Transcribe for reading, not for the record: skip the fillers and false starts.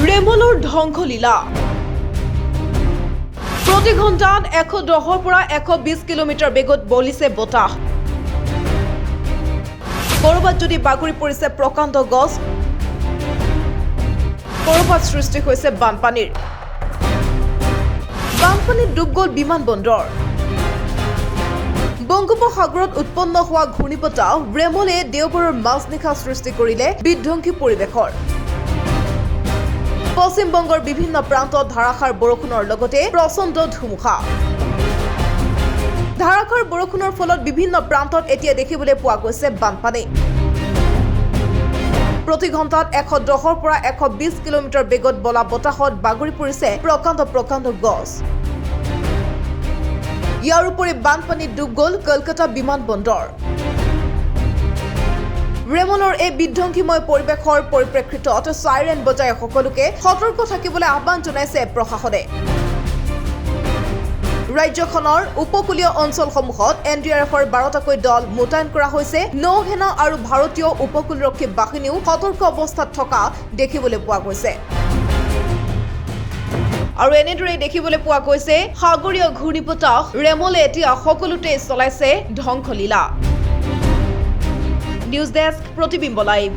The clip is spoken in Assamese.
ৰেমলৰ ধ্বংসলীলা প্ৰতি ঘণ্টাত 110 পৰা 120 কিলোমিটাৰ বেগত বলিছে বতাহ কৰবাত যদি বাগৰি পৰিছে প্ৰকাণ্ড গছ কৰবাত সৃষ্টি হৈছে বানপানীত ডুব গ'ল বিমানবন্দৰ বংগোপসাগৰত উৎপন্ন হোৱা ঘূৰ্ণীবতাহ ৰেমলে দেওবাৰৰ মাজনিশা সৃষ্টি কৰিলে বিধ্বংসী পৰিৱেশৰ পশ্চিম বংগৰ বিভিন্ন প্ৰান্তত ধাৰাসাৰ বৰষুণৰ লগতে প্ৰচণ্ড ধুমুহা ধাৰাসাৰ বৰষুণৰ ফলত বিভিন্ন প্ৰান্তত এতিয়া দেখিবলৈ পোৱা গৈছে বানপানী প্ৰতি ঘণ্টাত 110 পৰা 120 কিলোমিটাৰ বেগত বলা বতাহত বাগৰি পৰিছে প্ৰকাণ্ড গছ ইয়াৰ উপৰি বানপানীত ডুব গ'ল কলকাতা বিমানবন্দৰ ৰেমলৰ এই বিধ্বংসীময় পৰিৱেশৰ পৰিপ্ৰেক্ষিতত সাইৰেন বজাই সকলোকে সতৰ্ক থাকিবলৈ আহ্বান জনাইছে প্ৰশাসনে ৰাজ্যখনৰ উপকূলীয় অঞ্চলসমূহত এনডিআৰএফৰ 12টাকৈ দল মোতায়েন কৰা হৈছে নৌসেনা আৰু ভাৰতীয় উপকূলৰক্ষী বাহিনীও সতৰ্ক অৱস্থাত থকা দেখিবলৈ পোৱা গৈছে আৰু এনেদৰে দেখিবলৈ পোৱা গৈছে সাগৰীয় ঘূৰ্ণীবতাহ ৰেমলে এতিয়া সকলোতে চলাইছে ধ্বংসলীলা নিউজ ডেস্ক প্ৰতিবিম্ব লাইভ